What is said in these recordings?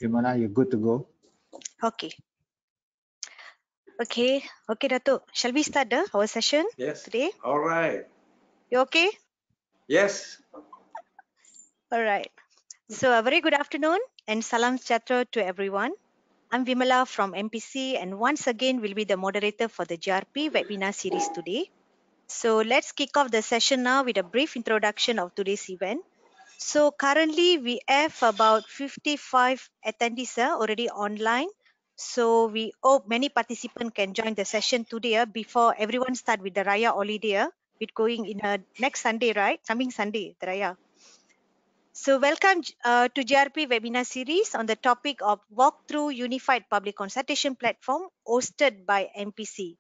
Vimala, you're good to go. Okay. Okay, Datuk. Shall we start our session today? All right. You okay? Yes. All right. So a very good afternoon and salam sejahtera to everyone. I'm Vimala from MPC and once again will be the moderator for the GRP webinar series today. So let's kick off the session now with a brief introduction of today's event. So currently we have about 55 attendees already online. So we hope many participants can join the session today before everyone start with the Raya holiday. With going in next Sunday, right? Coming Sunday, the Raya. So welcome to GRP webinar series on the topic of Walkthrough Unified Public Consultation Platform hosted by MPC.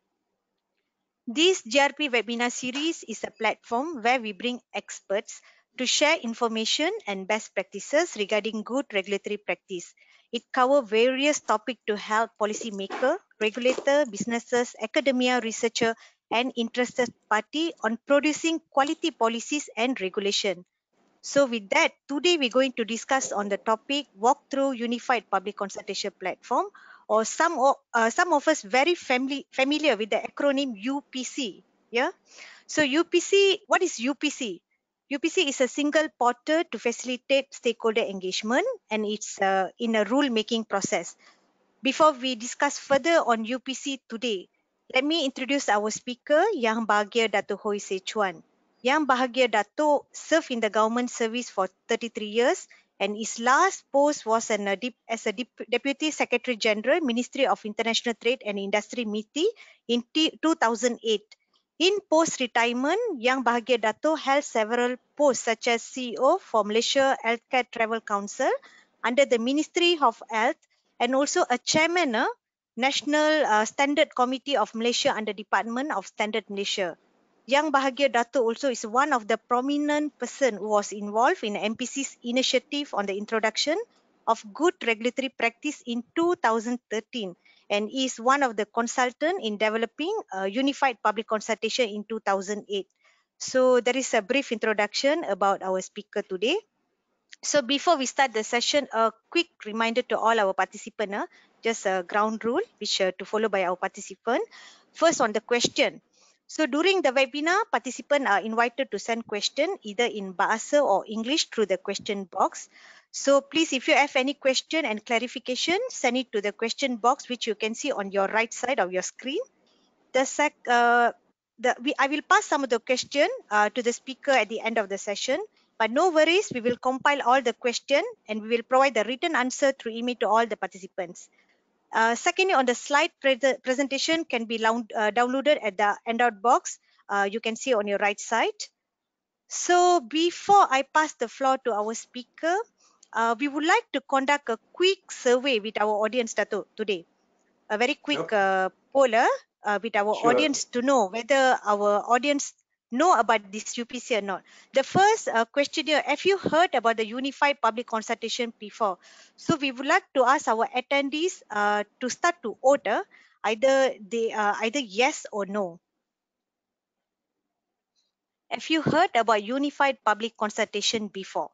This GRP webinar series is a platform where we bring experts to share information and best practices regarding good regulatory practice. It covers various topics to help policymaker, regulator, businesses, academia, researcher, and interested party on producing quality policies and regulation. So with that, today we're going to discuss on the topic Walkthrough Unified Public Consultation Platform, or some of us very familiar with the acronym UPC. Yeah. So UPC, what is UPC? UPC is a single portal to facilitate stakeholder engagement, and it's in a rule-making process. Before we discuss further on UPC today, let me introduce our speaker, Yang Bahagia Dato' Hoi Se Chuan. Yang Bahagia Dato' served in the government service for 33 years and his last post was as a Deputy Secretary General, Ministry of International Trade and Industry MITI in 2008. In post-retirement, Yang Bahagia Dato' held several posts such as CEO for Malaysia Healthcare Travel Council under the Ministry of Health and also a chairman, National Standard Committee of Malaysia under Department of Standard Malaysia. Yang Bahagia Dato' also is one of the prominent person who was involved in MPC's initiative on the introduction of good regulatory practice in 2013 and is one of the consultant in developing unified public consultation in 2008. So there is a brief introduction about our speaker today. So before we start the session, a quick reminder to all our participants, just a ground rule which to follow by our participant. First on the question. So during the webinar, participants are invited to send question either in Bahasa or English through the question box. So please, if you have any question and clarification, send it to the question box which you can see on your right side of your screen. I will pass some of the question to the speaker at the end of the session. But no worries, we will compile all the questions and we will provide the written answer through email to all the participants. Secondly, on the slide presentation can be downloaded at the handout box. You can see on your right side. So before I pass the floor to our speaker, we would like to conduct a quick survey with our audience today. A very quick poll with our audience to know whether our audience know about this UPC or not. The first question here, have you heard about the unified public consultation before? So we would like to ask our attendees to start to order either yes or no. Have you heard about unified public consultation before?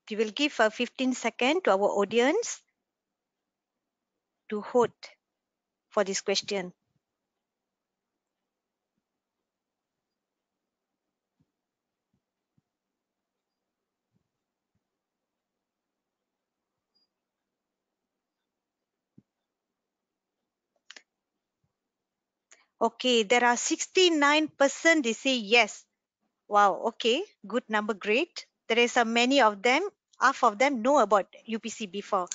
We will give 15 seconds to our audience to hold for this question. Okay, there are 69% they say yes. Wow, okay, good number, great. There is many of them, half of them know about UPC before.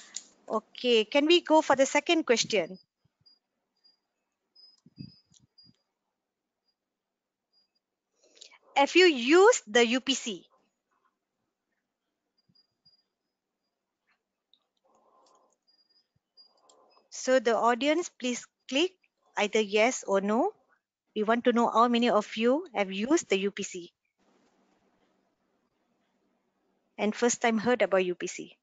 Okay, can we go for the second question? Have you used the UPC? So the audience, please click either yes or no. We want to know how many of you have used the UPC and first time heard about UPC.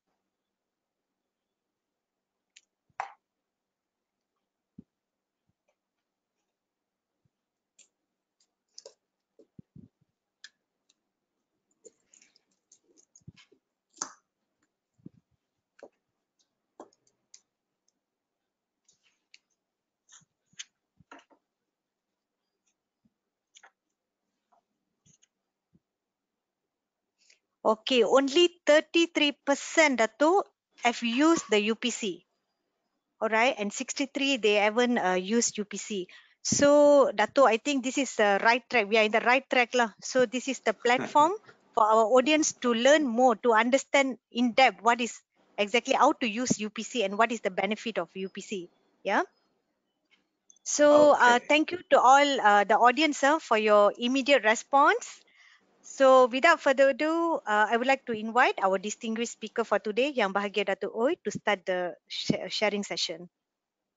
Okay, only 33% Dato have used the UPC. All right, and 63 they haven't used UPC. So Dato, I think this is the right track. We are in the right track lah. So this is the platform for our audience to learn more, to understand in depth what is exactly how to use UPC and what is the benefit of UPC. Yeah. So Okay. thank you to all the audience for your immediate response. So without further ado, I would like to invite our distinguished speaker for today, Yang Bahagia Dato' Oi, to start the sharing session.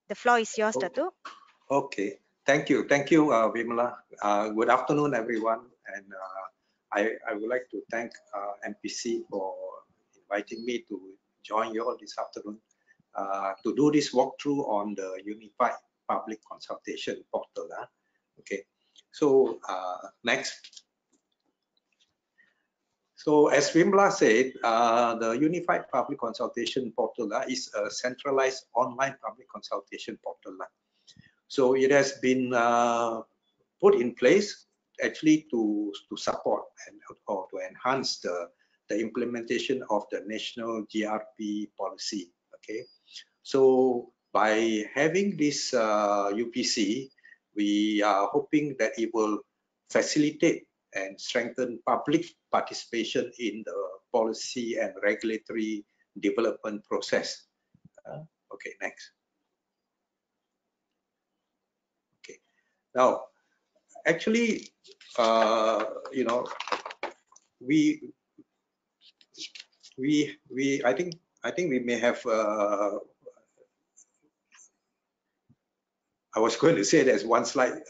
The floor is yours, Oh, Dato'. okay. Thank you, Vimala. Good afternoon, everyone. And I would like to thank MPC for inviting me to join you all this afternoon to do this walkthrough on the Unified Public Consultation Portal. Okay. So next. So as Vimla said, the Unified Public Consultation Portal is a centralized online public consultation portal. So it has been put in place actually to support or to enhance the implementation of the national GRP policy. Okay, so by having this UPC, we are hoping that it will facilitate and strengthen public participation in the policy and regulatory development process. Okay, next. Okay, now actually, you know, we I think we may have. I was going to say there's one slide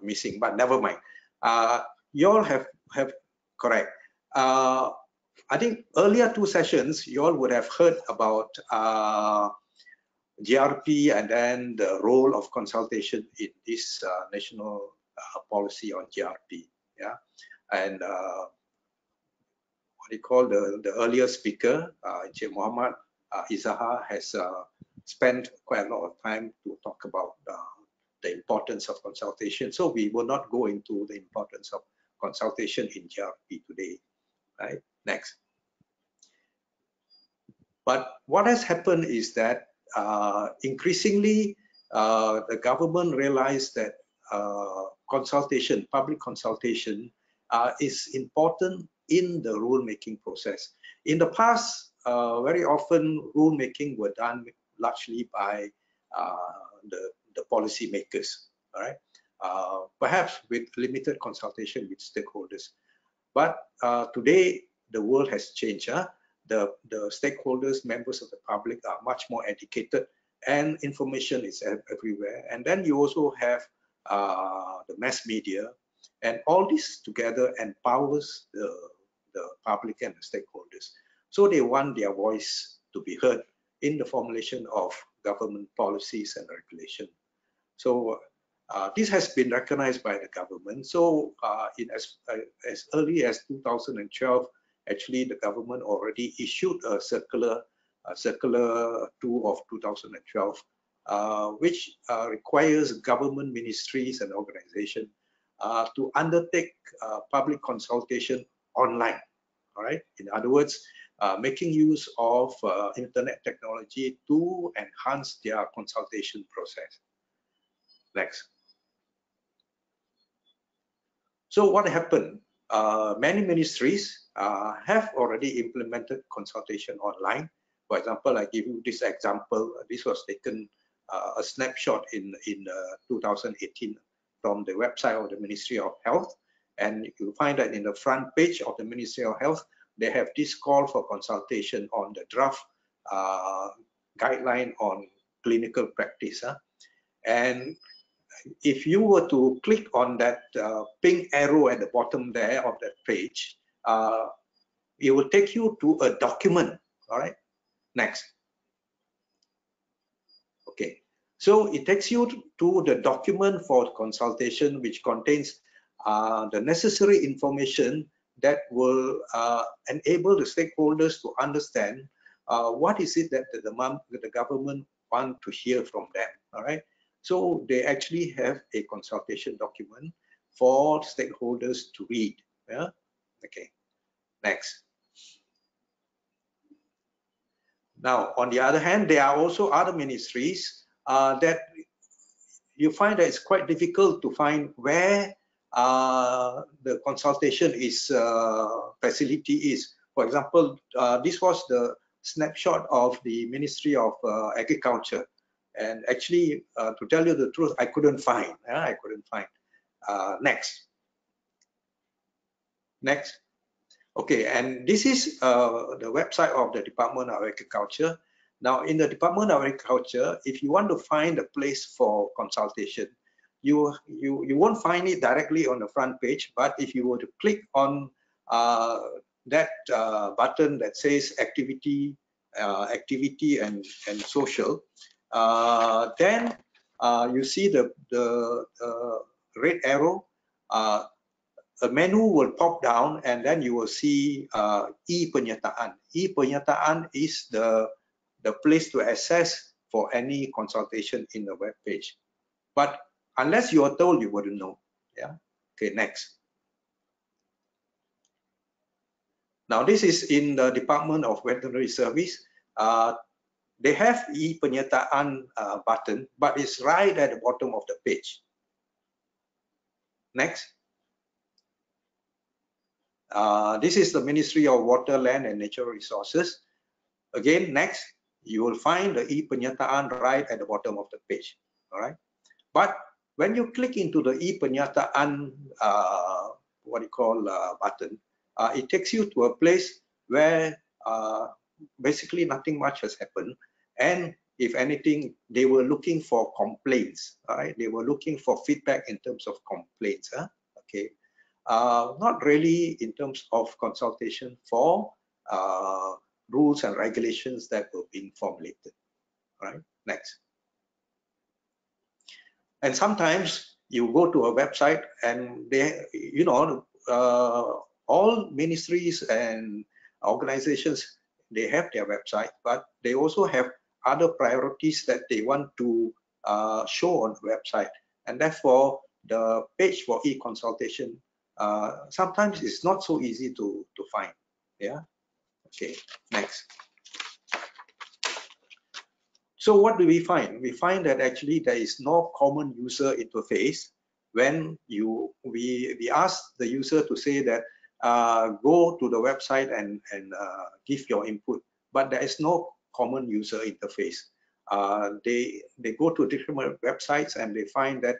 missing, but never mind. You all have correct. I think earlier two sessions, you all would have heard about GRP and then the role of consultation in this national policy on GRP. Yeah, and what you call the earlier speaker, Encik Muhammad Izaha, has spent quite a lot of time to talk about the importance of consultation. So we will not go into the importance of consultation in GRP today. Right? Next. But what has happened is that increasingly the government realized that consultation, public consultation, is important in the rulemaking process. In the past, very often rulemaking were done largely by the policy makers, all right? Perhaps with limited consultation with stakeholders. But today, the world has changed. The stakeholders, members of the public are much more educated and information is everywhere. And then you also have the mass media, and all this together empowers the public and the stakeholders. So they want their voice to be heard in the formulation of government policies and regulation. So this has been recognized by the government. So as early as 2012, actually the government already issued a circular 2 of 2012, which requires government ministries and organizations to undertake public consultation online. All right. In other words, making use of internet technology to enhance their consultation process. Next. So what happened? Many ministries have already implemented consultation online. For example, I give you this example. This was taken a snapshot in 2018 from the website of the Ministry of Health. And you'll find that in the front page of the Ministry of Health, they have this call for consultation on the draft guideline on clinical practice. And if you were to click on that pink arrow at the bottom there of that page, it will take you to a document. All right, next. Okay, so it takes you to the document for consultation, which contains the necessary information that will enable the stakeholders to understand what is it that the government want to hear from them. All right. So they actually have a consultation document for stakeholders to read. Yeah. Okay. Next. Now, on the other hand, there are also other ministries that you find that it's quite difficult to find where the consultation is facility is. For example, this was the snapshot of the Ministry of Agriculture, and actually, to tell you the truth, I couldn't find. I couldn't find. Next. Okay, and this is the website of the Department of Agriculture. Now, in the Department of Agriculture, if you want to find a place for consultation, you won't find it directly on the front page, but if you were to click on that button that says activity and social, then you see the red arrow. A menu will pop down, and then you will see e-penyertaan. E-penyertaan is the place to access for any consultation in the web page. But unless you are told, you wouldn't know. Yeah. Okay. Next. Now this is in the Department of Veterinary Service. They have e-penyertaan button, but it's right at the bottom of the page. Next. This is the Ministry of Water, Land and Natural Resources. Again, next, you will find the e-penyertaan right at the bottom of the page. All right. But when you click into the e-penyertaan, button, it takes you to a place where basically nothing much has happened. And if anything, they were looking for complaints. All right. They were looking for feedback in terms of complaints. Okay. Not really in terms of consultation for rules and regulations that were being formulated. All right, next. And sometimes you go to a website and they, all ministries and organizations, they have their website, but they also have other priorities that they want to show on the website. And therefore, the page for e-consultation sometimes it's not so easy to find. Yeah. Okay. Next. So what do we find? We find that actually there is no common user interface when we ask the user to say that go to the website and give your input, but there is no common user interface. They go to different websites and they find that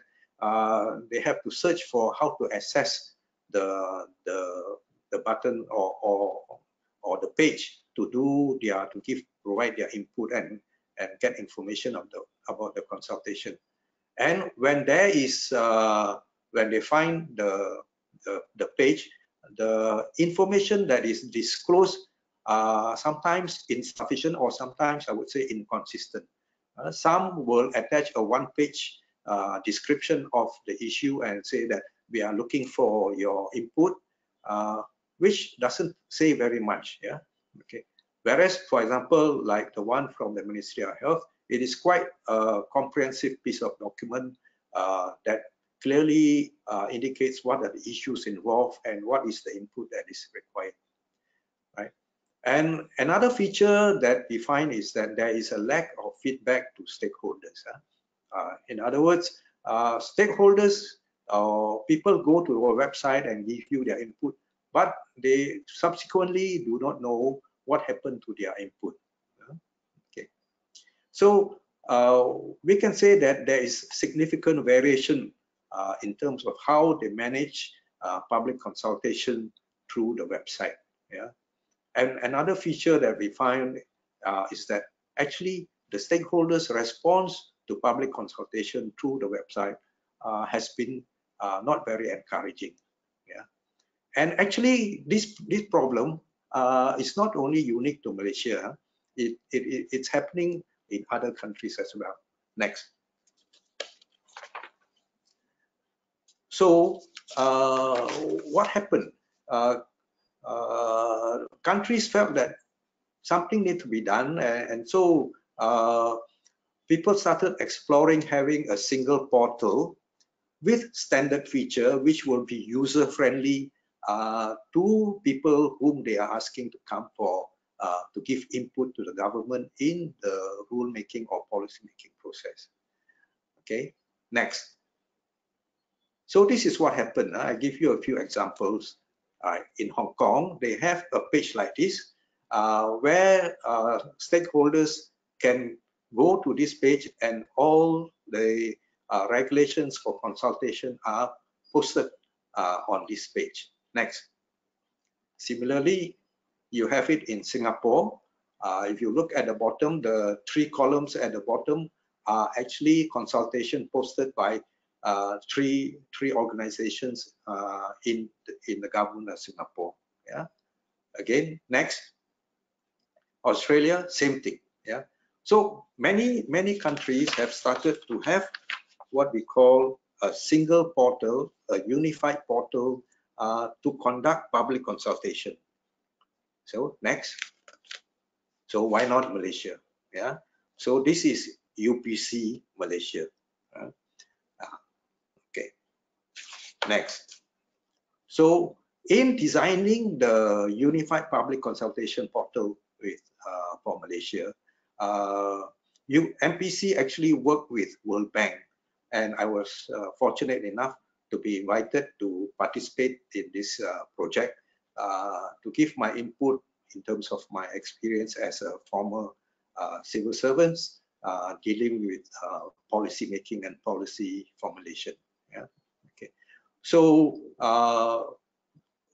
they have to search for how to access the button or the page to provide their input and get information about the consultation. And when there is when they find the page, the information that is disclosed sometimes insufficient, or sometimes I would say inconsistent. Some will attach a one-page description of the issue and say that we are looking for your input, which doesn't say very much. Yeah. Okay. Whereas, for example, like the one from the Ministry of Health, it is quite a comprehensive piece of document that clearly indicates what are the issues involved and what is the input that is required. Right. And another feature that we find is that there is a lack of feedback to stakeholders. In other words, stakeholders people go to our website and give you their input, but they subsequently do not know what happened to their input. Okay, so we can say that there is significant variation in terms of how they manage public consultation through the website. Yeah, and another feature that we find is that actually the stakeholders' response to public consultation through the website has been not very encouraging. Yeah, and actually this problem is not only unique to Malaysia. It's happening in other countries as well. Next. So what happened? Countries felt that something needs to be done, and so people started exploring having a single portal with standard feature, which will be user-friendly to people whom they are asking to come for to give input to the government in the rule-making or policy-making process. Okay, next. So this is what happened. I give you a few examples. In Hong Kong, they have a page like this where stakeholders can go to this page and all the regulations for consultation are posted on this page. Next. Similarly, you have it in Singapore. If you look at the bottom, the 3 columns at the bottom are actually consultation posted by three organizations in the government of Singapore. Yeah. Again, next. Australia, same thing. Yeah. So many countries have started to have what we call a single portal, a unified portal to conduct public consultation. So next. So why not Malaysia? Yeah. So this is UPC Malaysia. Okay. Next. So in designing the unified public consultation portal with for Malaysia, MPC actually worked with World Bank, and I was fortunate enough to be invited to participate in this project to give my input in terms of my experience as a former civil servant dealing with policy making and policy formulation. Yeah. Okay. So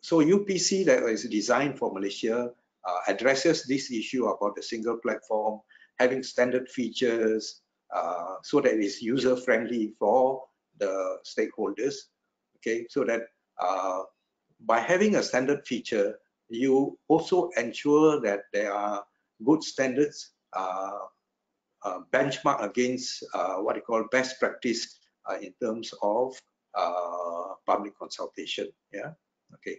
so UPC that is designed for Malaysia addresses this issue about the single platform, having standard features so that it's user friendly for the stakeholders. Okay, so that by having a standard feature, you also ensure that there are good standards benchmark against what you call best practice in terms of public consultation. Yeah. Okay.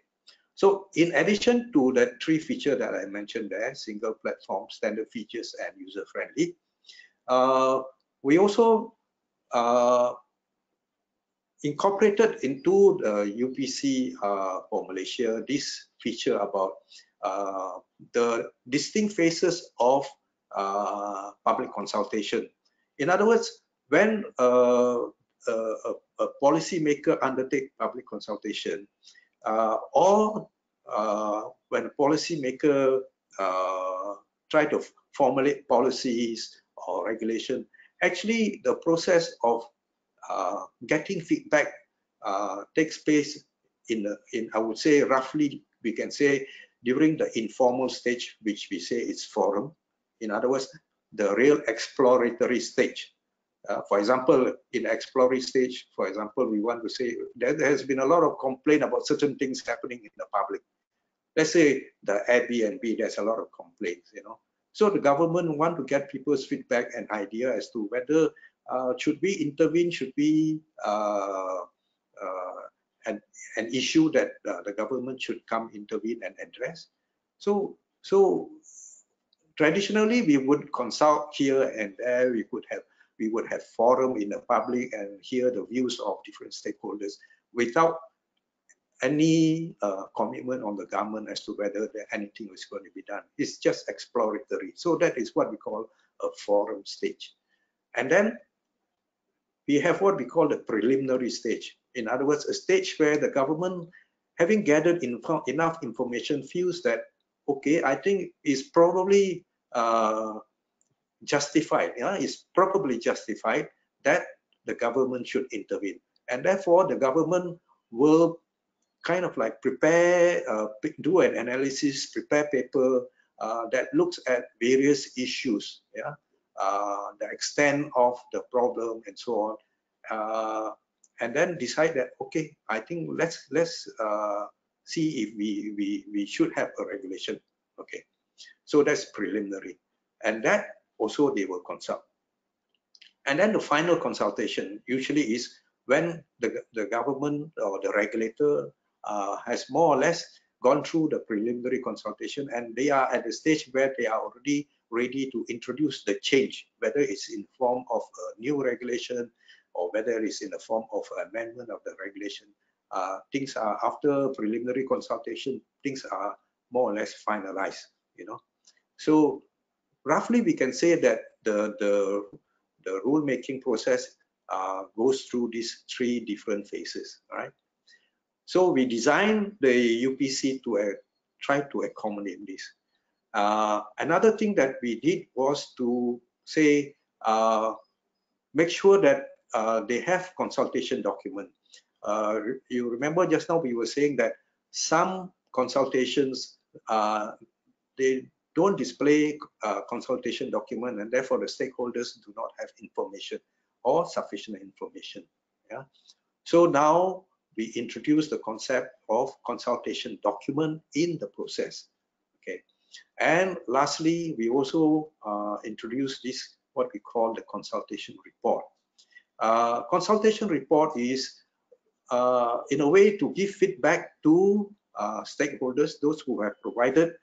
So in addition to the 3 features that I mentioned there, single platform, standard features, and user friendly, we also incorporated into the UPC for Malaysia this feature about the distinct phases of public consultation. In other words, when a policymaker undertake public consultation, or when a policymaker try to formulate policies or regulation, actually the process of getting feedback takes place in I would say roughly we can say during the informal stage, which we say is forum. In other words, the real exploratory stage. For example, in exploratory stage, for example, we want to say there has been a lot of complaint about certain things happening in the public. Let's say the Airbnb, there's a lot of complaints, you know. So the government want to get people's feedback and idea as to whether should we intervene, should we an issue that the government should come intervene and address. So traditionally we would consult here and there. We would have forum in the public and hear the views of different stakeholders without any commitment on the government as to whether anything is going to be done. It's just exploratory. So that is what we call a forum stage. And then we have what we call the preliminary stage. In other words, a stage where the government, having gathered enough information, feels that, okay, I think it's probably justified, it's probably justified that the government should intervene. And therefore, the government will kind of like prepare, do an analysis, prepare paper that looks at various issues, the extent of the problem and so on, and then decide that, okay, I think let's see if we should have a regulation. Okay, so that's preliminary, and that also they will consult. And then the final consultation usually is when the government or the regulator has more or less gone through the preliminary consultation and they are at the stage where they are already ready to introduce the change, whether it's in form of a new regulation or whether it's in the form of amendment of the regulation. Things are, after preliminary consultation, things are more or less finalized, you know. So roughly we can say that the rule-making process goes through these 3 different phases, right? So we designed the UPC to try to accommodate this. Another thing that we did was to say, make sure that they have consultation document. You remember just now we were saying that some consultations, they don't display consultation document, and therefore the stakeholders do not have information or sufficient information. Yeah. So now we introduce the concept of consultation document in the process. Okay. And lastly, we also introduce this, what we call the consultation report. Consultation report is in a way to give feedback to stakeholders, those who have provided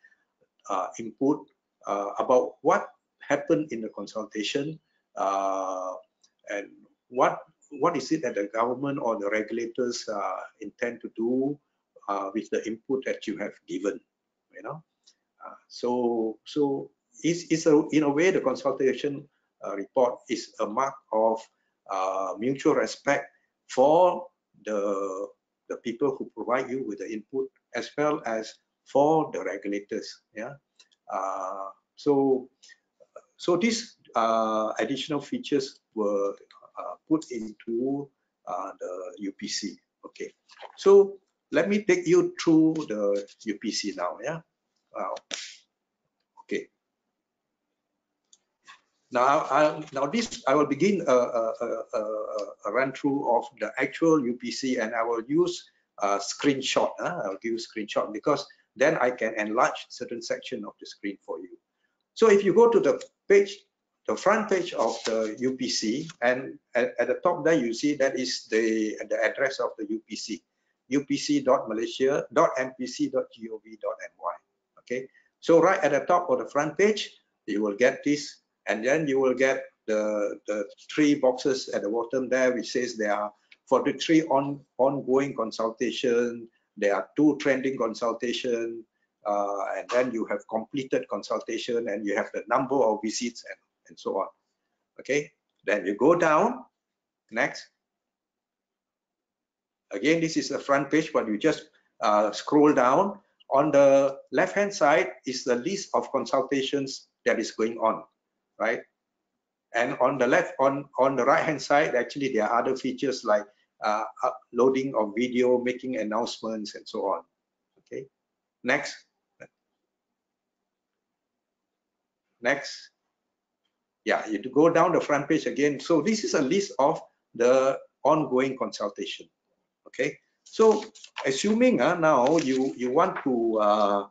input about what happened in the consultation, and what is it that the government or the regulators intend to do with the input that you have given, you know. So it's in a way the consultation report is a mark of mutual respect for the people who provide you with the input, as well as for the regulators. Yeah. So these additional features were put into the UPC. Okay. So let me take you through the UPC now. Yeah. Okay. Now I will begin a run through of the actual UPC, and I will use a screenshot. I'll give you a screenshot because then I can enlarge certain section of the screen for you. So if you go to the page, the front page of the UPC, and at the top there you see that is the address of the UPC, upc.malaysia.mpc.gov.my. Okay, so right at the top of the front page, you will get this, and then you will get the 3 boxes at the bottom there, which says there are 43 ongoing consultation, there are 2 trending consultation, and then you have completed consultation, and you have the number of visits and so on. Okay, then you go down. Next. Again, this is the front page, but you just scroll down. On the left hand side is the list of consultations that is going on, right? And on the right hand side, actually there are other features like uploading of video, making announcements, and so on. Okay, next. Next. Yeah, you go down the front page again. So this is a list of the ongoing consultation. Okay, so assuming now you want to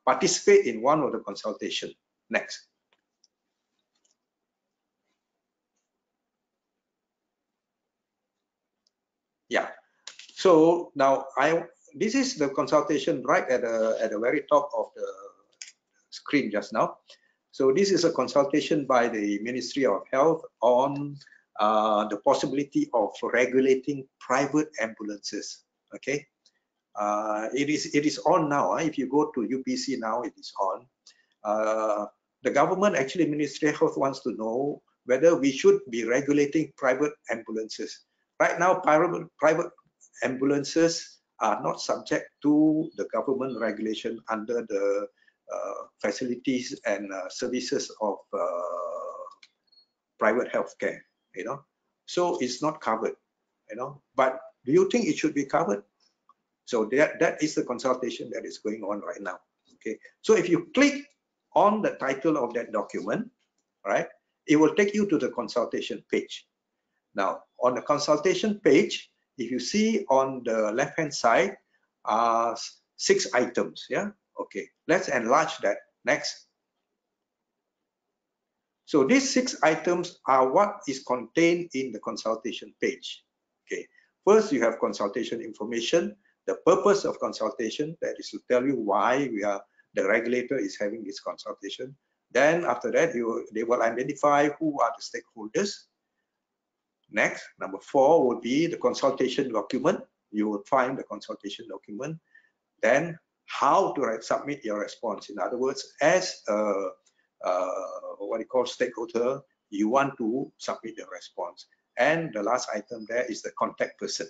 participate in one of the consultation. Next. Yeah, so now this is the consultation right at the very top of the screen just now. So this is a consultation by the Ministry of Health on the possibility of regulating private ambulances. Okay, it is on now. If you go to UPC now, it is on. The government, actually, Ministry of Health wants to know whether we should be regulating private ambulances. Right now, private ambulances are not subject to the government regulation under the facilities and services of private healthcare, you know. So it's not covered, you know. But do you think it should be covered? So that is the consultation that is going on right now. Okay. So if you click on the title of that document, right, it will take you to the consultation page. Now, on the consultation page, if you see on the left-hand side, 6 items. Yeah. Okay. Let's enlarge that. Next. So these 6 items are what is contained in the consultation page. Okay. First, you have consultation information, the purpose of consultation, that is to tell you why the regulator is having this consultation. Then after that, they will identify who are the stakeholders. Next, number 4 would be the consultation document. You will find the consultation document. Then how to submit your response. In other words, as a what you call stakeholder, you want to submit your response. And the last item there is the contact person,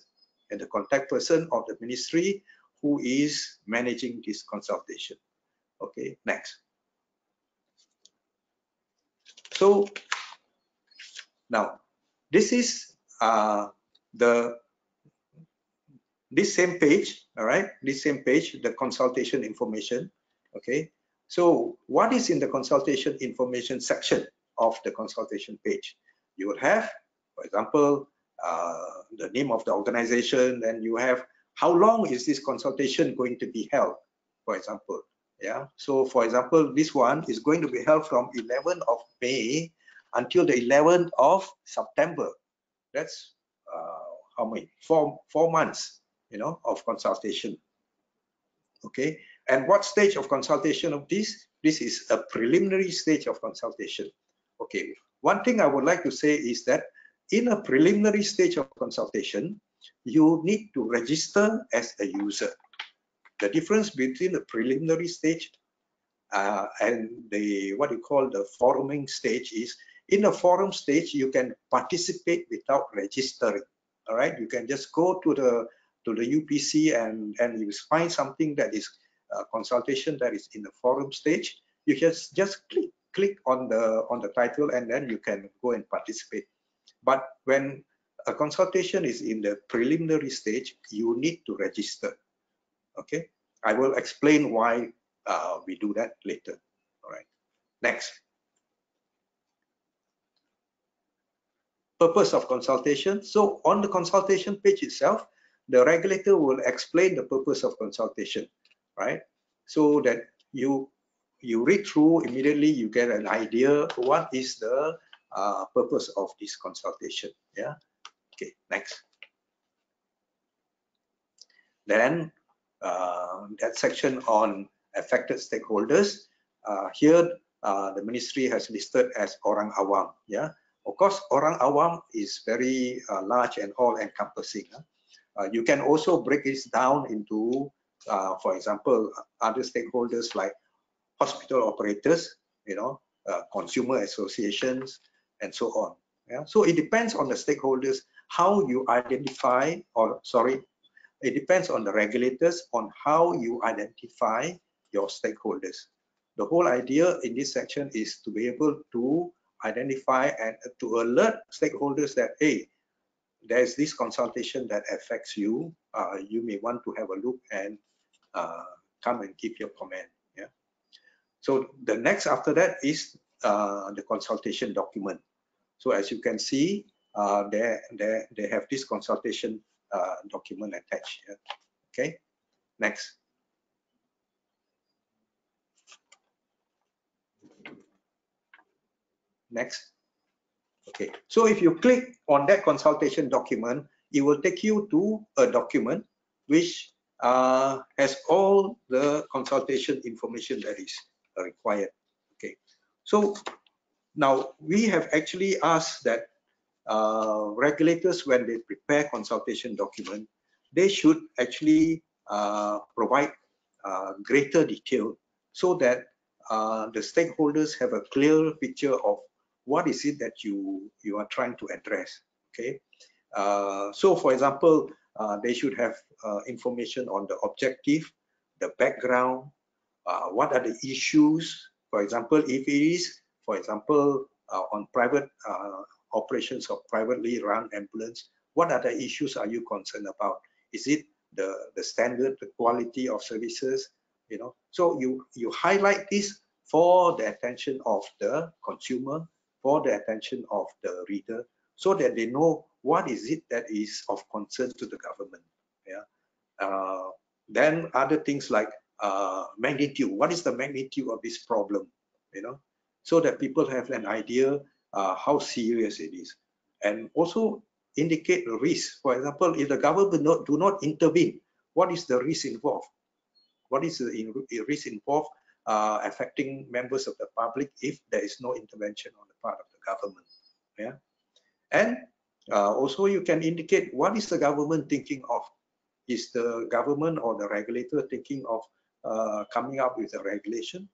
and the contact person of the ministry who is managing this consultation. Okay, next. So now this is this same page, all right, this same page, the consultation information. Okay, so what is in the consultation information section of the consultation page? You will have, for example, the name of the organization, and you have how long is this consultation going to be held, for example. Yeah, so for example, this one is going to be held from 11th of May until the 11th of September. That's how many? Four months, you know, of consultation. Okay, and what stage of consultation of this? This is a preliminary stage of consultation. Okay, one thing I would like to say is that in a preliminary stage of consultation, you need to register as a user. The difference between the preliminary stage and the what you call the foruming stage is, in the forum stage you can participate without registering. All right, you can just go to the UPC and you find something that is consultation that is in the forum stage. You just click on the title, and then you can go and participate. But when a consultation is in the preliminary stage, you need to register. Okay, I will explain why we do that later. All right, next. Purpose of consultation. So on the consultation page itself, the regulator will explain the purpose of consultation, right? So that you read through, immediately you get an idea what is the purpose of this consultation. Yeah. Okay, next. Then that section on affected stakeholders. Here the ministry has listed as orang awam. Yeah, of course, orang awam is very large and all-encompassing. You can also break this down into, for example, other stakeholders like hospital operators, you know, consumer associations, and so on. Yeah, so it depends on the stakeholders how you identify, or sorry, it depends on the regulators on how you identify your stakeholders. The whole idea in this section is to be able to identify and to alert stakeholders that, hey, there's this consultation that affects you. You may want to have a look and come and give your comment. Yeah. So the next after that is the consultation document. So as you can see, they have this consultation document attached here. Okay, next. Next. Okay, so if you click on that consultation document, it will take you to a document which has all the consultation information that is required. Okay, so now we have actually asked that regulators, when they prepare consultation document, they should actually provide greater detail so that the stakeholders have a clear picture of what is it that you are trying to address. Okay, so for example, they should have information on the objective, the background, what are the issues. For example, if it is, for example, on private operations of privately run ambulance, what are the issues are you concerned about? Is it the standard, the quality of services? You know, so you highlight this for the attention of the consumer, for the attention of the reader, so that they know what is it that is of concern to the government. Yeah. Then other things like magnitude. What is the magnitude of this problem? You know, so that people have an idea how serious it is, and also indicate the risk. For example, if the government do not intervene, what is the risk involved? What is the risk involved affecting members of the public if there is no intervention on the part of the government? Yeah, and also you can indicate what is the government thinking of. Is the government or the regulator thinking of coming up with a regulation.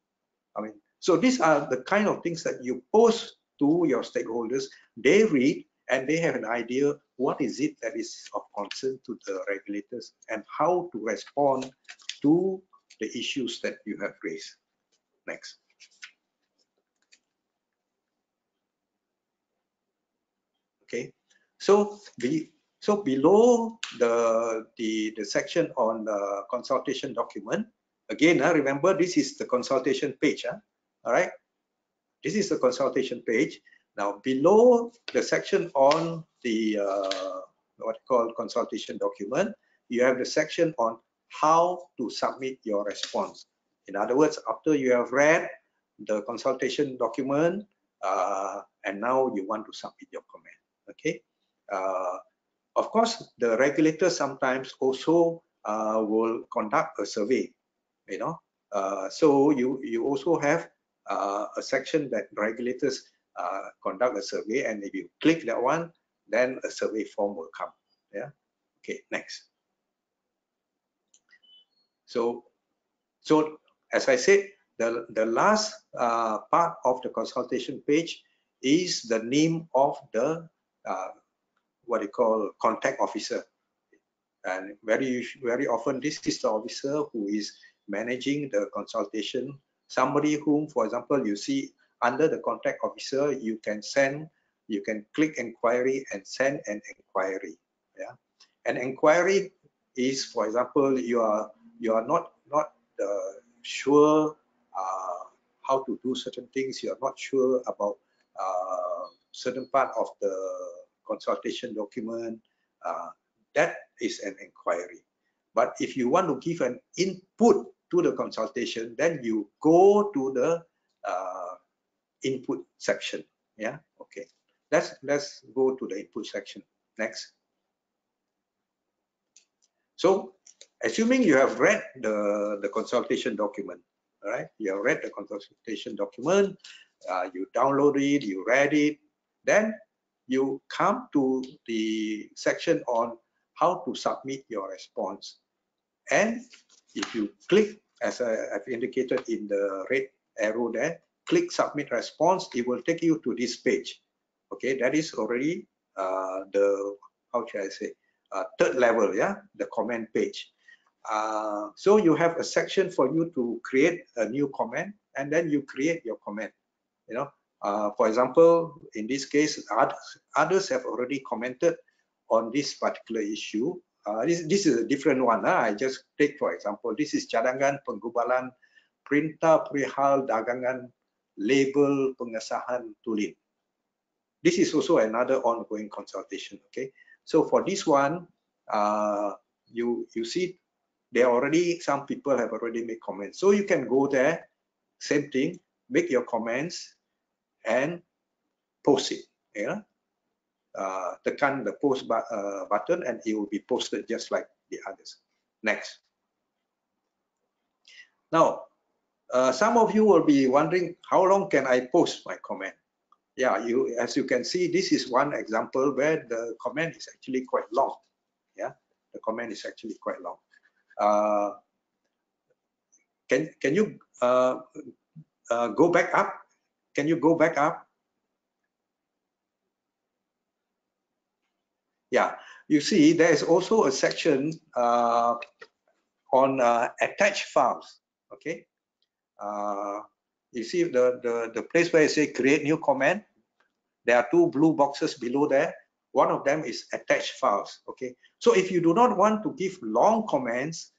I mean, so these are the kind of things that you post to your stakeholders. They read and they have an idea what is it that is of concern to the regulators and how to respond to the issues that you have raised. Next. Okay, so below the section on the consultation document, again, remember this is the consultation page. All right, this is the consultation page. Now below the section on the what you call consultation document, you have the section on how to submit your response. In other words, after you have read the consultation document and now you want to submit your comment. Okay. Of course, the regulator sometimes also will conduct a survey. You know, so you also have a section that regulators conduct a survey, and if you click that one, then a survey form will come. Yeah. Okay. Next. So as I said, the last part of the consultation page is the name of the what you call contact officer, and very often this is the officer who is managing the consultation. Somebody whom, for example, you see under the contact officer, you can click inquiry and send an inquiry. Yeah, an inquiry is, for example, you are not sure how to do certain things. You are not sure about certain part of the consultation document. That is an inquiry. But if you want to give an input to the consultation, then you go to the input section. Yeah. Okay. Let's go to the input section. Next. So, assuming you have read the consultation document, all right? You have read the consultation document, you download it, you read it, then you come to the section on how to submit your response. And if you click, as I've indicated in the red arrow there, click submit response, it will take you to this page. Okay, that is already the, how should I say, third level, yeah, the comment page. So you have a section for you to create a new comment, and then you create your comment. You know, for example, in this case, others have already commented on this particular issue. This is a different one. I just take, for example, this is cadangan penggubalan perintah perihal dagangan label pengesahan tulen. This is also another ongoing consultation. Okay, so for this one, you see there already, some people have already made comments, so you can go there, same thing, make your comments and post it. Yeah, tekan the post button and it will be posted just like the others. Next. Now, some of you will be wondering, how long can I post my comment? Yeah, as you can see, this is one example where the comment is actually quite long. Yeah, the comment is actually quite long. Can you go back up? Can you go back up? Yeah, you see there is also a section on attached files. Okay, you see the place where it says create new comment. There are two blue boxes below there. One of them is attached files. Okay, so if you do not want to give long comments,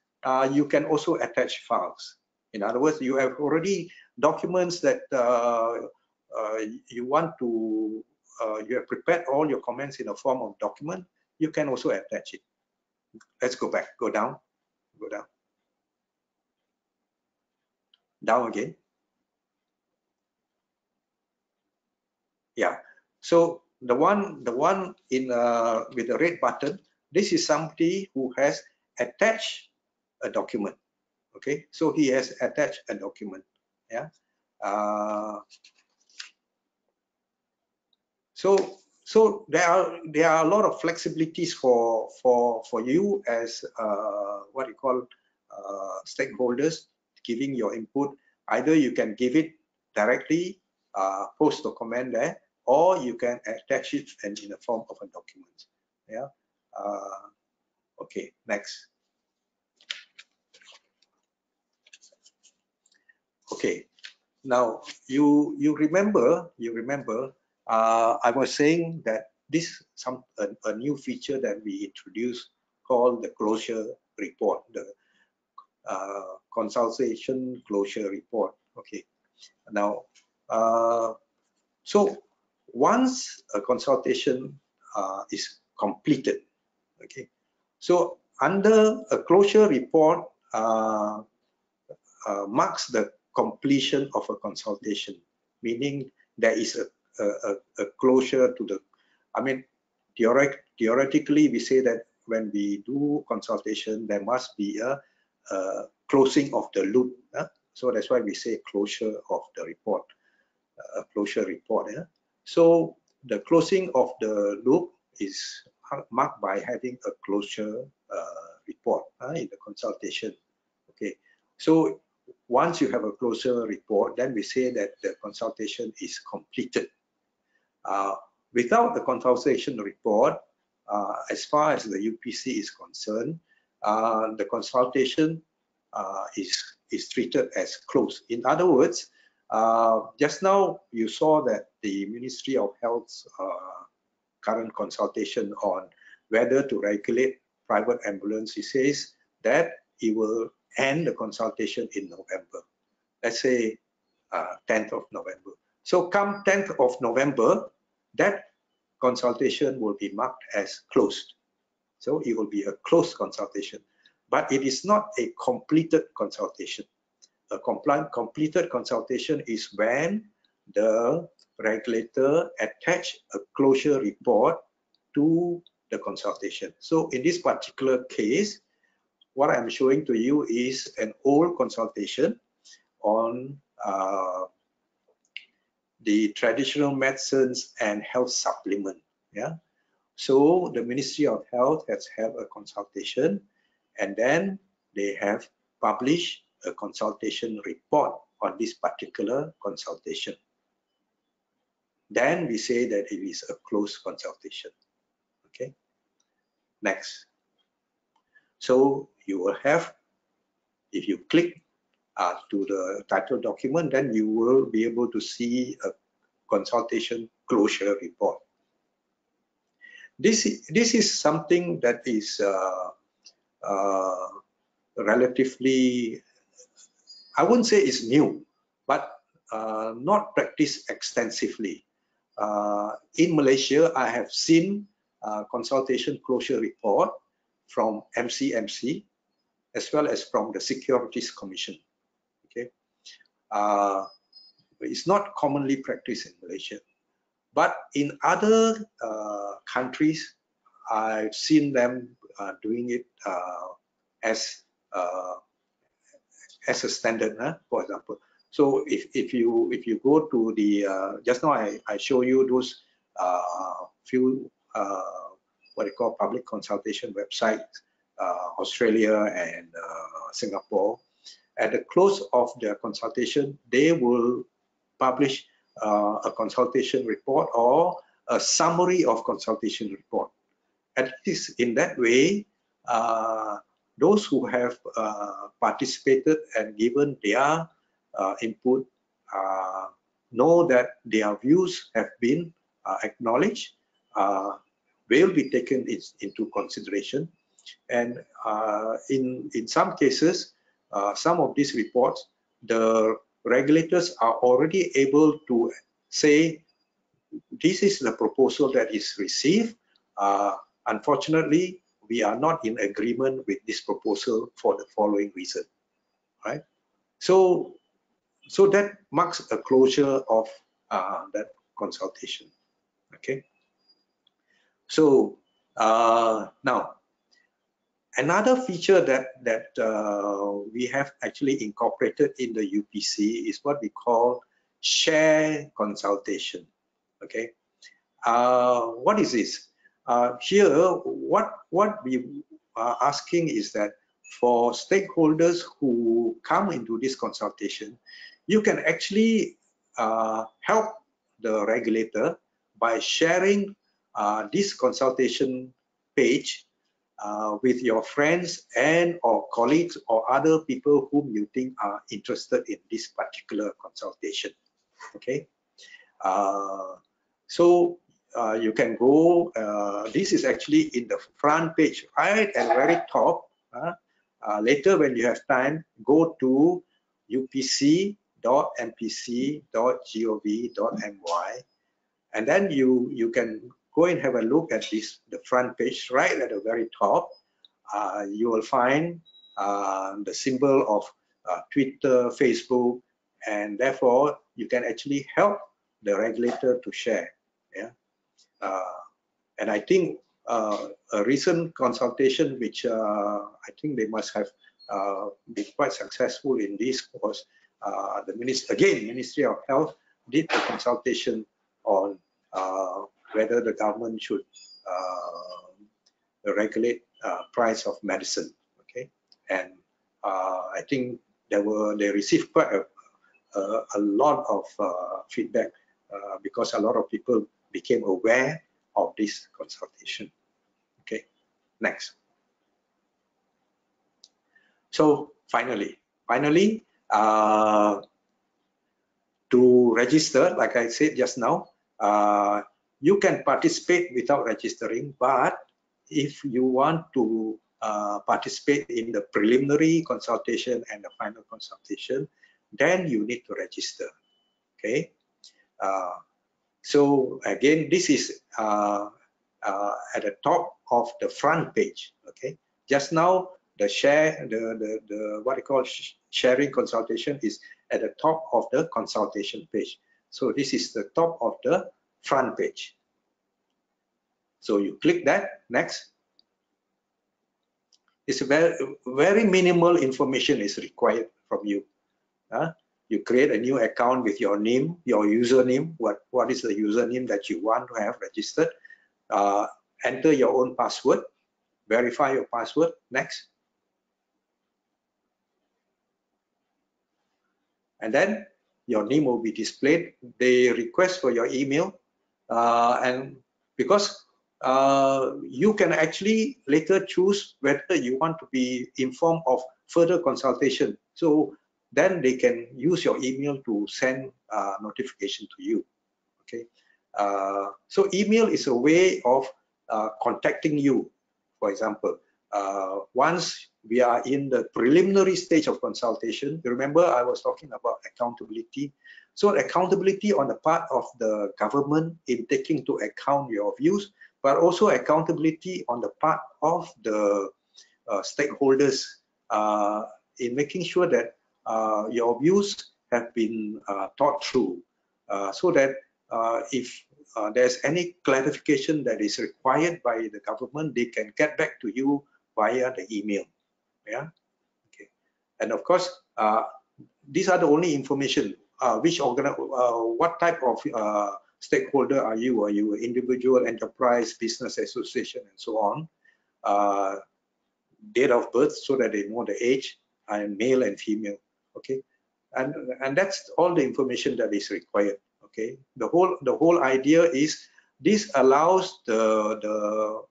you can also attach files. In other words, you have already documents that you want to, you have prepared all your comments in a form of document. You can also attach it. Let's go back, go down, go down. Down again. Yeah. So the one in with the red button, this is somebody who has attached a document. Okay, so he has attached a document. Yeah. So there are a lot of flexibilities for you as what you call stakeholders giving your input. Either you can give it directly, post or comment there, or you can attach it in the form of a document. Yeah. Okay, next. Okay, now you remember I was saying that this a new feature that we introduced called the closure report, the consultation closure report. Okay, now so once a consultation is completed, okay, so under a closure report marks the completion of a consultation, meaning there is a closure to the, I mean, theoretically we say that when we do consultation there must be a closing of the loop. So that's why we say closure of the report, a closure report. So the closing of the loop is marked by having a closure report in the consultation. Okay, so once you have a closure report, then we say that the consultation is completed. Without the consultation report, as far as the UPC is concerned, the consultation is treated as closed. In other words, just now you saw that the Ministry of Health's current consultation on whether to regulate private ambulance, it says that it will end the consultation in November. Let's say 10th of November. So come 10th of November, that consultation will be marked as closed. So it will be a closed consultation, but it is not a completed consultation. A completed consultation is when the regulator attach a closure report to the consultation. So in this particular case, what I'm showing to you is an old consultation on the traditional medicines and health supplement. Yeah. So the Ministry of Health has had a consultation, and then they have published a consultation report on this particular consultation. Then we say that it is a closed consultation. Okay. Next. So you will have, if you click to the title document, then you will be able to see a consultation closure report. This is something that is relatively, I wouldn't say it's new, but not practiced extensively. In Malaysia, I have seen consultation closure report from MCMC as well as from the Securities Commission. Okay, it's not commonly practiced in Malaysia, but in other countries, I've seen them doing it as a standard, for example. So if you go to the just now I show you those few what they call public consultation websites, Australia and Singapore. At the close of their consultation, they will publish a consultation report or a summary of consultation report. At least in that way, those who have participated and given their input know that their views have been acknowledged, will be taken into consideration, and in some cases, some of these reports, the regulators are already able to say, this is the proposal that is received. Unfortunately, we are not in agreement with this proposal for the following reason, right? So that marks a closure of that consultation. Okay. So now, another feature that we have actually incorporated in the UPC is what we call share consultation. Okay. What is this? Here, what we are asking is that for stakeholders who come into this consultation, you can actually help the regulator by sharing this consultation page with your friends and or colleagues or other people whom you think are interested in this particular consultation. Okay, so you can go, this is actually in the front page, right at the very top. Later when you have time, go to upc.mpc.gov.my, and then you can go and have a look at this, the front page, right at the very top. You will find the symbol of Twitter, Facebook, and therefore you can actually help the regulator to share. Yeah, and I think a recent consultation, which I think they must have been quite successful in this, was the Ministry of Health did a consultation on whether the government should regulate price of medicine. Okay, and I think they received quite a lot of feedback because a lot of people became aware of this consultation. Okay, next. So finally, to register, like I said just now, you can participate without registering, but if you want to participate in the preliminary consultation and the final consultation, then you need to register. Okay, so again, this is at the top of the front page. Okay, just now the what I call sharing consultation is at the top of the consultation page. So this is the top of the front page. So you click that, next. It's very minimal information is required from you. You create a new account with your name, your username. What is the username that you want to have registered? Enter your own password, verify your password, next. And then your name will be displayed. They request for your email, and because you can actually later choose whether you want to be informed of further consultation. So then they can use your email to send notification to you. Okay, so email is a way of contacting you. For example, once we are in the preliminary stage of consultation, remember I was talking about accountability. So accountability on the part of the government in taking into account your views, but also accountability on the part of the stakeholders in making sure that your views have been thought through, so that if there's any clarification that is required by the government, they can get back to you via the email. Yeah. Okay. And of course, these are the only information. What type of stakeholder are you? Are you an individual, enterprise, business association, and so on? Date of birth, so that they know the age, and male and female. Okay, and that's all the information that is required. Okay, the whole idea is this allows the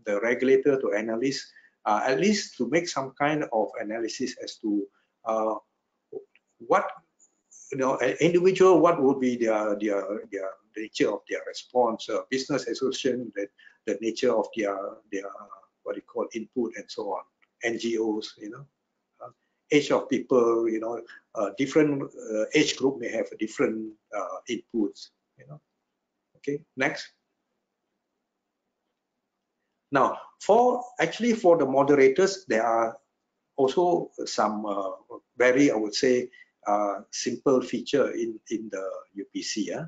regulator to analyze, at least to make some kind of analysis as to what, an individual, what would be their nature of their response, business association, the nature of their what you call input, and so on, NGOs, age of people, different age group may have different inputs, Okay, next. Now, for the moderators, there are also some very, I would say, simple feature in the UPC.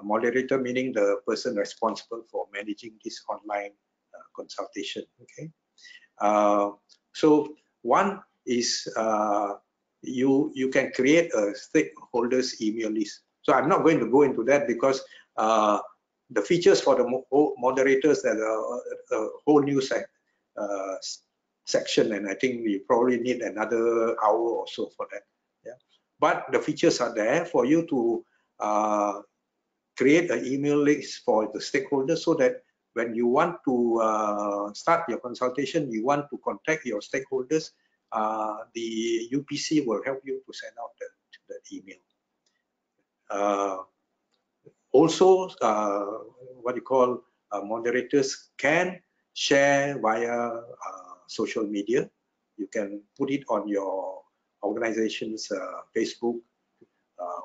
Moderator meaning the person responsible for managing this online consultation. Okay, so one is you can create a stakeholders email list. So I'm not going to go into that because the features for the moderators, that are a whole new section, and I think we probably need another hour or so for that. Yeah, but the features are there for you to create an email list for the stakeholders, so that when you want to start your consultation, you want to contact your stakeholders, the UPC will help you to send out the email. Also, what you call moderators can share via social media. You can put it on your organization's Facebook,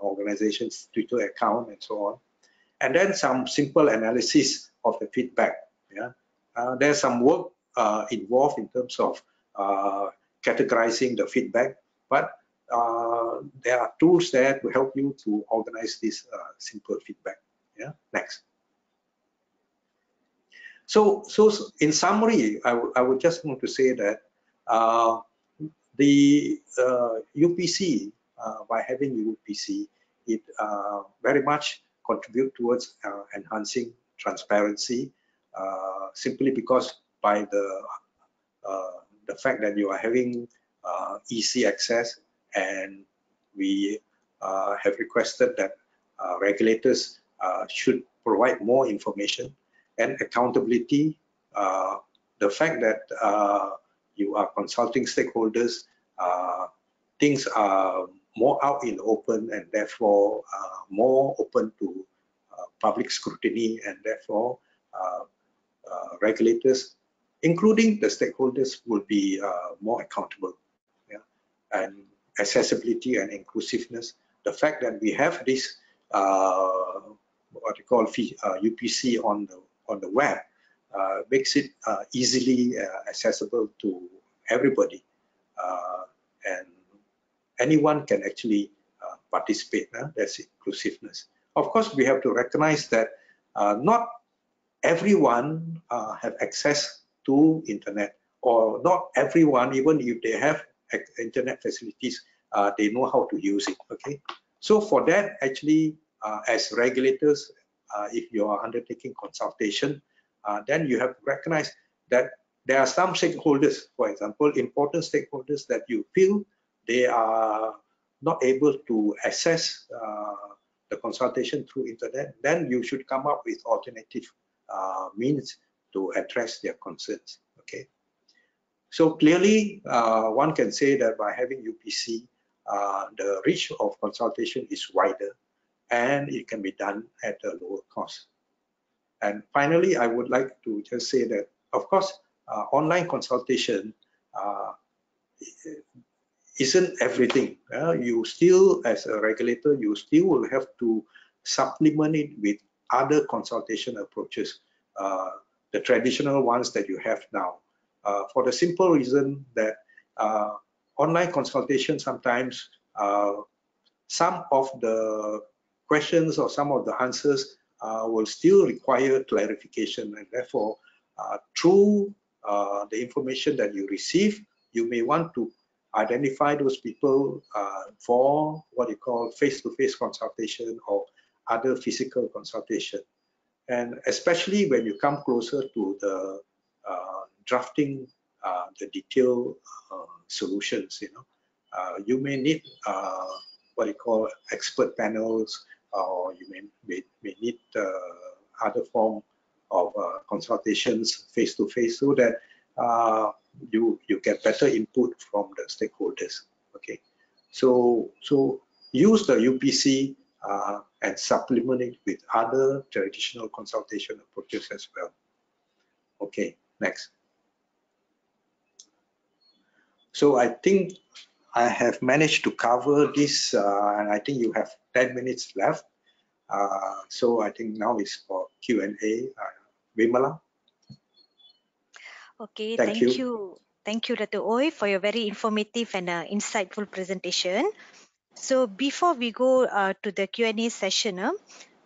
organization's Twitter account, and so on. And then some simple analysis of the feedback. Yeah, there's some work involved in terms of categorizing the feedback, but there are tools there to help you to organize this simple feedback. Yeah, next. So in summary, I would just want to say that the UPC, by having UPC, it very much contribute towards enhancing transparency, simply because by the fact that you are having easy access, and we have requested that regulators should provide more information and accountability. The fact that you are consulting stakeholders, things are more out in the open, and therefore more open to public scrutiny, and therefore regulators, including the stakeholders, will be more accountable. Yeah? And accessibility and inclusiveness. The fact that we have this what you call UPC on the web makes it easily accessible to everybody, and anyone can actually participate. That's inclusiveness. Of course, we have to recognize that not everyone have access to internet, or not everyone, even if they have internet facilities, they know how to use it. Okay, so for that, actually, as regulators, if you are undertaking consultation, then you have to recognize that there are some stakeholders, for example, important stakeholders, that you feel they are not able to access the consultation through internet. Then you should come up with alternative means to address their concerns. Okay, so clearly one can say that by having UPC, the reach of consultation is wider, and it can be done at a lower cost. And finally, I would like to just say that, of course, online consultation isn't everything. You still, as a regulator, you still will have to supplement it with other consultation approaches, the traditional ones that you have now, for the simple reason that online consultation sometimes some of the questions or some of the answers will still require clarification, and therefore through the information that you receive, you may want to identify those people for what you call face-to-face consultation or other physical consultation. And especially when you come closer to the drafting the detailed solutions, you may need what you call expert panels, or you may need other form of consultations face-to-face, so that you get better input from the stakeholders. Okay, so use the UPC and supplement it with other traditional consultation approaches as well. Okay, next. So I think I have managed to cover this, and I think you have 10 minutes left. So I think now is for Q&A. Vimala. Okay, Thank thank you. you. Thank you, Dr. Oi, for your very informative and insightful presentation. So before we go to the Q&A session,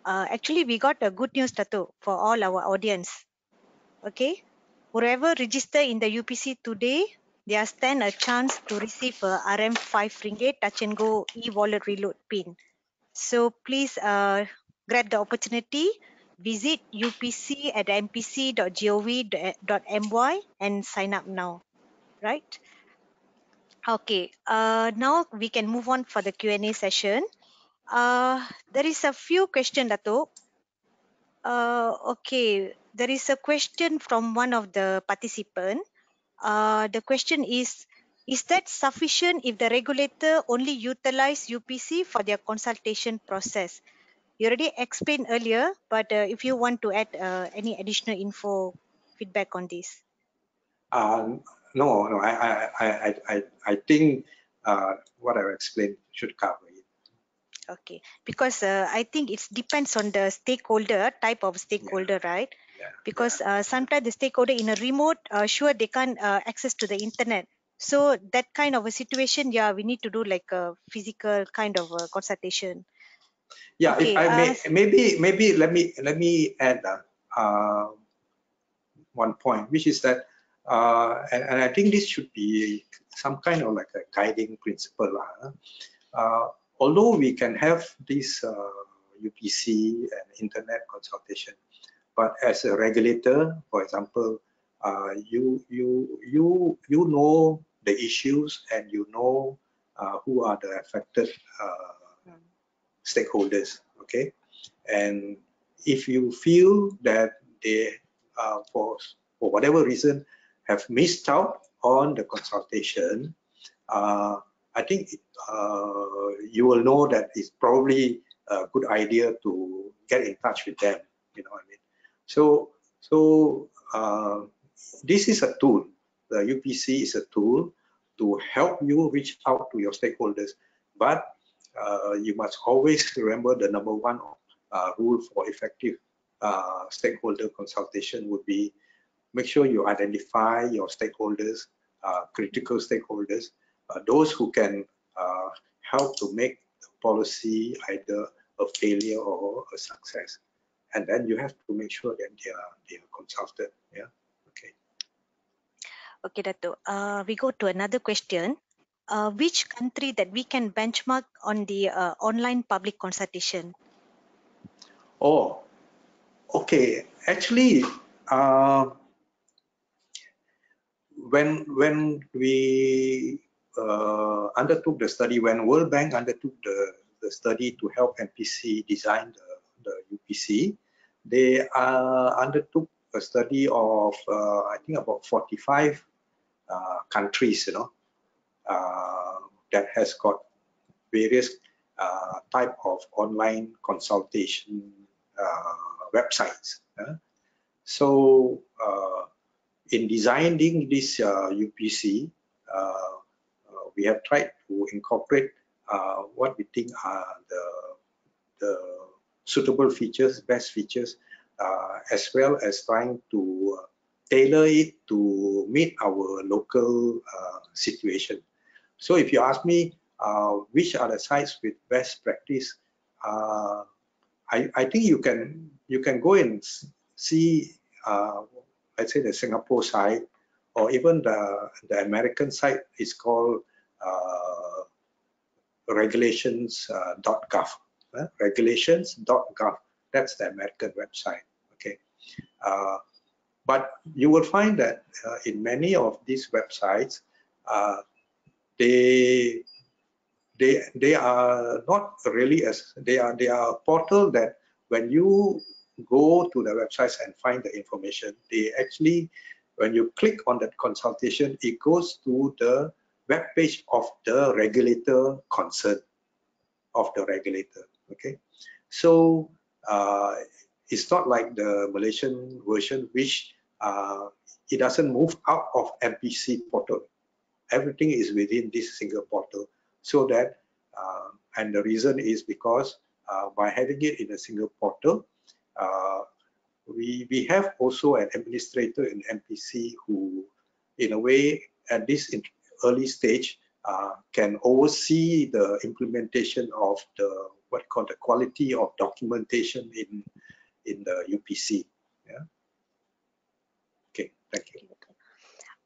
actually we got a good news, Dato, for all our audience. Okay, whoever register in the UPC today, they stand a chance to receive a RM5 ringgit touch and go e-wallet reload pin. So please grab the opportunity, visit upc at mpc.gov.my and sign up now. right? Okay, now we can move on for the Q&A session. There is a few questions, Dato. Okay, there is a question from one of the participants. The question is that sufficient if the regulator only utilize UPC for their consultation process? You already explained earlier, but if you want to add any additional info, feedback on this. No, I think what I've explained should cover it. Okay, because I think it depends on the stakeholder, type of stakeholder, right? Yeah, Because sometimes the stakeholder in a remote, sure, they can't access to the internet. So that kind of a situation, yeah, we need to do like a physical kind of a consultation. yeah. If Okay, I may, maybe let me add one point, which is that, and I think this should be some kind of like a guiding principle. Although we can have this UPC and internet consultation, but as a regulator, for example, you know the issues and you know who are the affected stakeholders, okay? And if you feel that they, for whatever reason, have missed out on the consultation, I think you will know that it's probably a good idea to get in touch with them. You know what I mean? So this is a tool. The UPC is a tool to help you reach out to your stakeholders, but you must always remember the number one rule for effective stakeholder consultation would be make sure you identify your stakeholders, critical stakeholders, those who can help to make the policy either a failure or a success. And then you have to make sure that they are consulted. Yeah. Okay. okay, Dato. We go to another question. Which country that we can benchmark on the online public consultation? Oh, okay. Actually, when we undertook the study, when World Bank undertook the study to help MPC design the UPC, they undertook a study of I think about 45 countries, that has got various type of online consultation websites. So in designing this UPC, we have tried to incorporate what we think are the suitable features, best features, as well as trying to tailor it to meet our local situation. So if you ask me which are the sites with best practice, I think you can go and see, let's say the Singapore site, or even the American site is called regulations.gov. Regulations.gov. That's the American website. Okay, but you will find that in many of these websites, they are not really as they are a portal that when you go to the websites and find the information, they actually, when you click on that consultation, it goes to the web page of the regulator concerned, of the regulator. Okay, so it's not like the Malaysian version, which it doesn't move out of MPC portal. Everything is within this single portal, so that and the reason is because by having it in a single portal, we have also an administrator in MPC who, in a way, at this early stage, can oversee the implementation of the what called the quality of documentation in the UPC. Yeah. Okay. Thank you.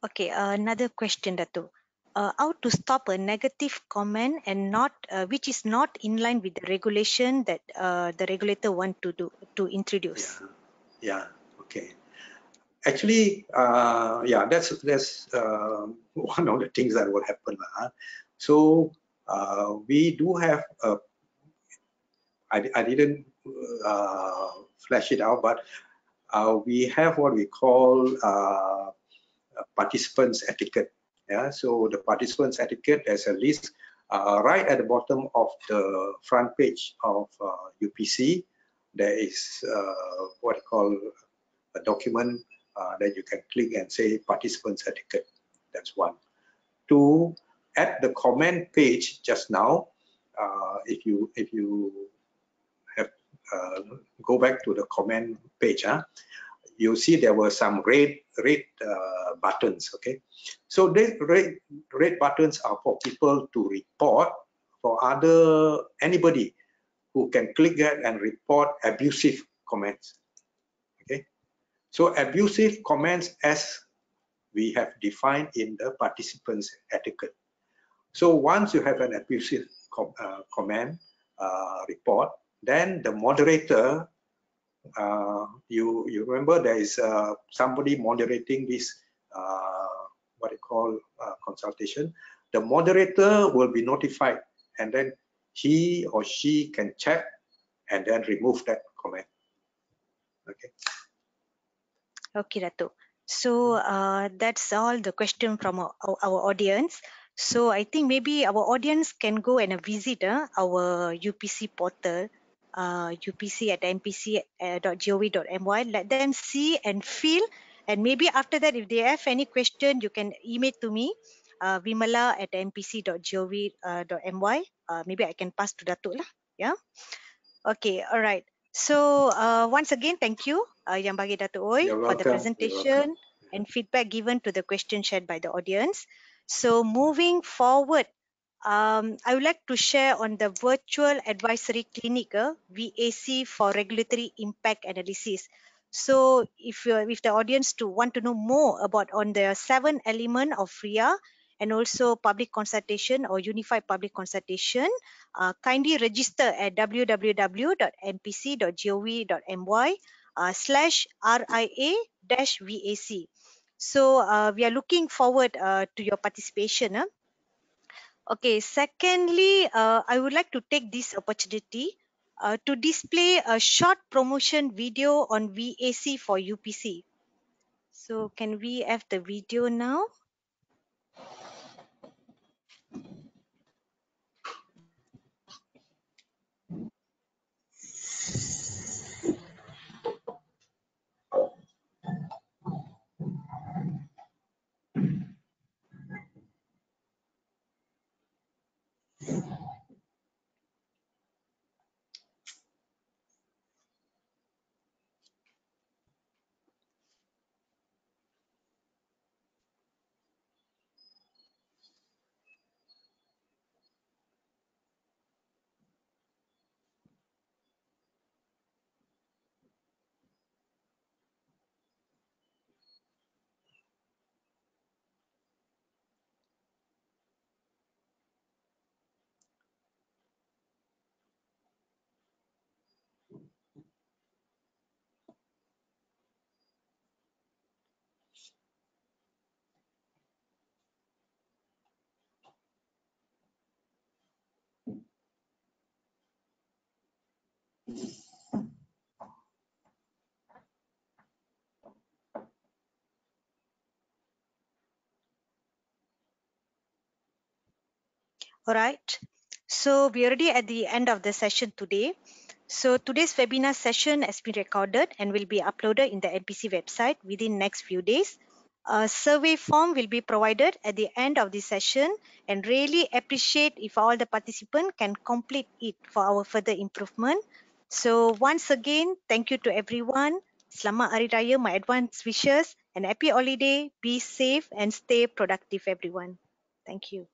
Okay, another question, Dato. How to stop a negative comment and not which is not in line with the regulation that the regulator want to introduce? Yeah. Yeah. Okay. Actually, yeah, that's one of the things that will happen. So we do have I didn't flash it out, but we have what we call participants etiquette. Yeah, so the participants etiquette, there's a list right at the bottom of the front page of UPC. There is what I call a document that you can click and say participants etiquette. That's one. Two, at the comment page just now, if you have go back to the comment page, you see there were some red buttons. Okay, so these red buttons are for people to report, for anybody who can click that and report abusive comments. Okay, so abusive comments as we have defined in the participants etiquette. So once you have an abusive comment report, then the moderator, you remember there is somebody moderating this what you call consultation. The moderator will be notified, and then he or she can check and then remove that comment. Okay. Okay, Ratu. So that's all the question from our audience. So I think maybe our audience can go and visit our UPC portal, UPC at mpc.gov.my. Let them see and feel. And maybe after that, if they have any question, you can email to me, vimala at mpc.gov.my. Maybe I can pass to Datuk lah. Yeah. Okay, all right. So once again, thank you, Yang Bagi Datuk Oi, You're for the welcome. You're welcome. presentation and feedback given to the question shared by the audience. So moving forward, I would like to share on the virtual advisory clinic, VAC, for regulatory impact analysis. So if the audience want to know more about on the 7 element of RIA and also public consultation or unified public consultation, kindly register at www.mpc.gov.my/RIA-VAC. So we are looking forward to your participation. Okay, secondly, I would like to take this opportunity to display a short promotion video on VAC for UPC. So can we have the video now? All right. So we are already at the end of the session today. So today's webinar session has been recorded and will be uploaded in the NPC website within next few days. A survey form will be provided at the end of the session, and really appreciate if all the participants can complete it for our further improvement. So once again, thank you to everyone. Selamat Hari Raya, my advance wishes, and happy holiday. Be safe and stay productive, everyone. Thank you.